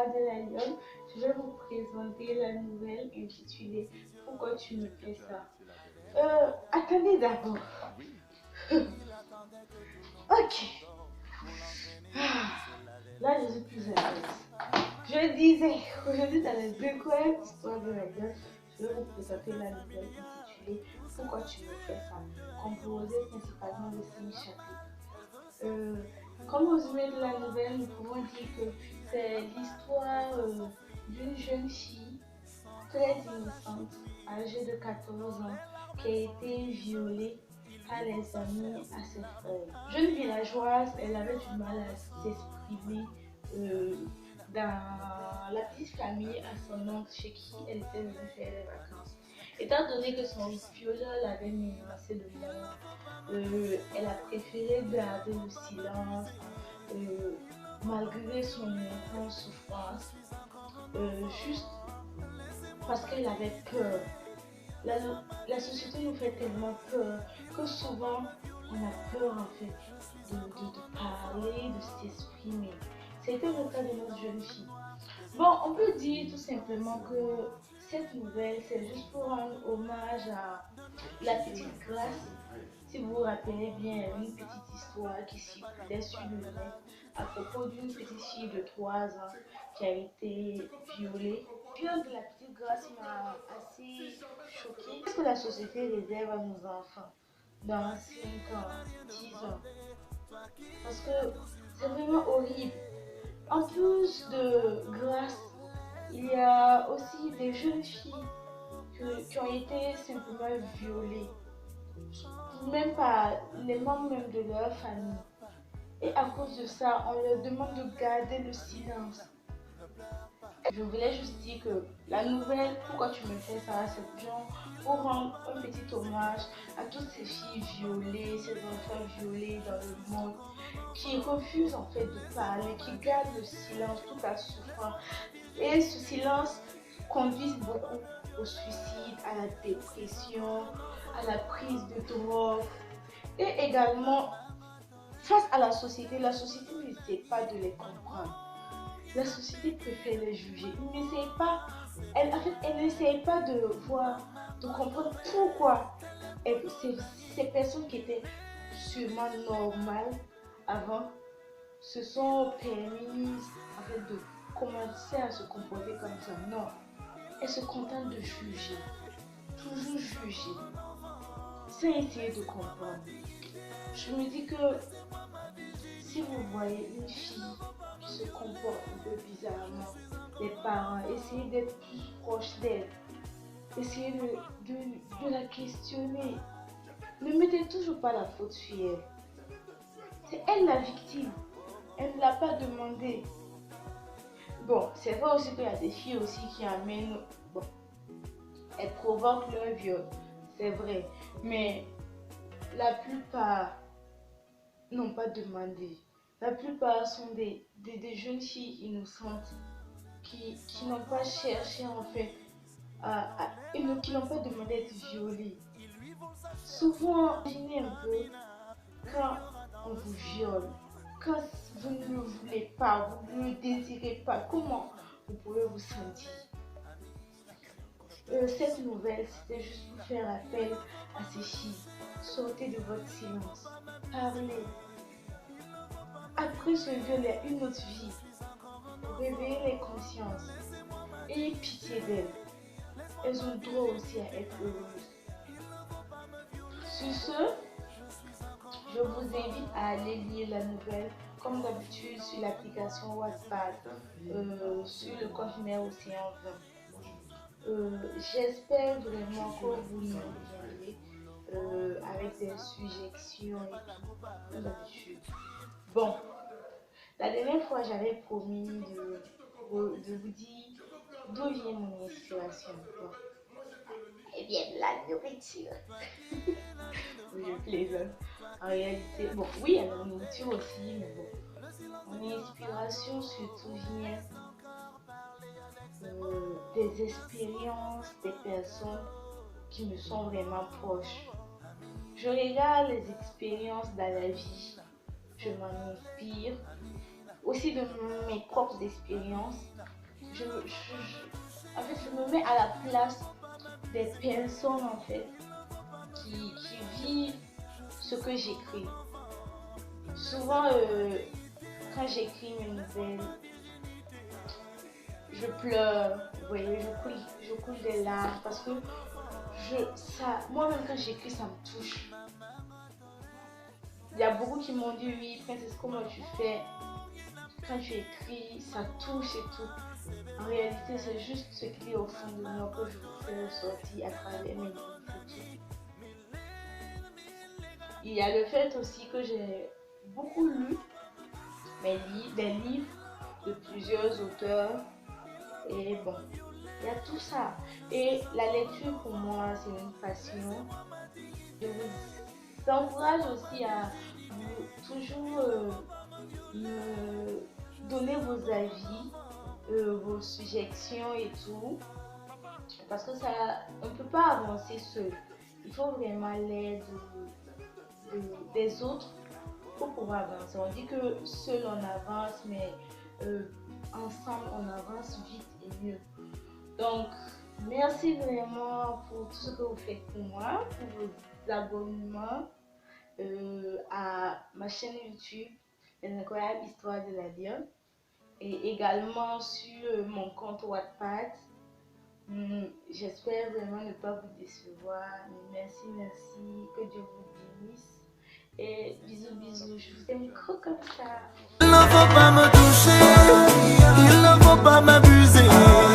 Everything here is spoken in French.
Voix de la Lionne, je vais vous présenter la nouvelle intitulée Pourquoi tu me fais ça? Attendez d'abord. Ok. Ah, là, je suis plus à l'aise. Je disais, aujourd'hui, dans les incroyables histoires de la Lionne, je vais vous présenter la nouvelle intitulée Pourquoi tu me fais ça? Composée principalement de 5 chapitres. Comme résumé de la nouvelle, nous pouvons dire que c'est l'histoire d'une jeune fille très innocente, âgée de 14 ans, qui a été violée par les amis à ses frères. Jeune villageoise, elle avait du mal à s'exprimer dans la petite famille à son oncle chez qui elle était venue faire les vacances. Étant donné que son violeur l'avait menacé de mort, elle a préféré garder le silence malgré son intense souffrance, juste parce qu'elle avait peur. La, la société nous fait tellement peur que souvent on a peur en fait de parler, de s'exprimer. C'était le cas de notre jeune fille. Bon, on peut dire tout simplement que cette nouvelle, c'est juste pour rendre hommage à la petite Grâce. Si vous vous rappelez bien, une petite histoire qui circulait sur le net à propos d'une petite fille de 3 ans qui a été violée. Le viol de la petite Grâce m'a assez choquée. Qu'est-ce que la société réserve à nos enfants dans 5 ans, 10 ans? Parce que c'est vraiment horrible. En plus de Grâce, il y a aussi des jeunes filles qui ont été simplement violées, même par les membres même de leur famille. Et à cause de ça, on leur demande de garder le silence. Je voulais juste dire que la nouvelle, pourquoi tu me fais ça, c'est genre pour rendre un petit hommage à toutes ces filles violées, ces enfants violés dans le monde, qui refusent en fait de parler, qui gardent le silence tout en souffrant. Et ce silence conduit beaucoup au suicide, à la dépression, à la prise de drogue. Et également, face à la société n'essaie pas de les comprendre. La société préfère les juger. En fait, elle n'essaie pas de voir, de comprendre pourquoi ces personnes qui étaient sûrement normales avant se sont permises en fait, de commencer à se comporter comme ça. Non, elles se contentent de juger, toujours juger, sans essayer de comprendre. Je me dis que si vous voyez une fille qui se comporte un peu bizarrement, les parents, essayez d'être plus proches d'elle, essayez de la questionner. Ne mettez toujours pas la faute sur elle. C'est elle la victime. Elle ne l'a pas demandé. Bon, c'est vrai aussi qu'il y a des filles aussi qui amènent... Bon, elles provoquent leur viol. C'est vrai. Mais la plupart n'ont pas demandé. La plupart sont des jeunes filles innocentes qui n'ont pas cherché en fait, qui n'ont pas demandé d'être violées. Souvent, imaginez un peu quand on vous viole, quand vous ne le voulez pas, vous ne le désirez pas, comment vous pouvez vous sentir? Cette nouvelle, c'était juste pour faire appel à ces filles. Sortez de votre silence, parlez. Après ce viol, il y a une autre vie. Réveillez les consciences. Ayez pitié d'elles. Elles ont droit aussi à être heureuses. Sur ce, je vous invite à aller lire la nouvelle, comme d'habitude, sur l'application WhatsApp, sur le compte numéro Océan 20. J'espère vraiment que vous nous reviendrez avec des suggestions et tout, comme d'habitude. Bon, la dernière fois, j'avais promis de vous dire d'où vient mon inspiration. Bon. Eh bien, la nourriture. Oui, je plaisante. En réalité, bon, oui, il y a la nourriture aussi, mais bon. Mon inspiration surtout vient des expériences, des personnes qui me sont vraiment proches. Je regarde les expériences dans la vie, je m'en inspire, aussi de mes propres expériences, en fait, je me mets à la place des personnes en fait qui vivent ce que j'écris. Souvent, quand j'écris mes nouvelles, je pleure, vous voyez, je coule des larmes parce que moi-même quand j'écris, ça me touche. Il y a beaucoup qui m'ont dit oui, Princesse, comment tu fais quand tu écris, ça touche et tout. En réalité, c'est juste ce qui est au fond de moi que je vous fais ressortir à travers mes livres. Il y a le fait aussi que j'ai beaucoup lu des livres de plusieurs auteurs. Et bon, il y a tout ça. Et la lecture pour moi, c'est une passion. Je vous encourage aussi à toujours me donner vos avis, vos suggestions et tout. Parce que ça, on ne peut pas avancer seul. Il faut vraiment l'aide des autres pour pouvoir avancer. On dit que seul on avance, mais ensemble on avance vite et mieux. Donc, merci vraiment pour tout ce que vous faites pour moi, pour vos abonnements à ma chaîne YouTube, Les Incroyables Histoires de la Lionne, et également sur mon compte Wattpad. J'espère vraiment ne pas vous décevoir. Merci, que Dieu vous bénisse. Et bisous, je vous aime trop comme ça. Il ne faut pas me toucher, il ne faut pas m'abuser.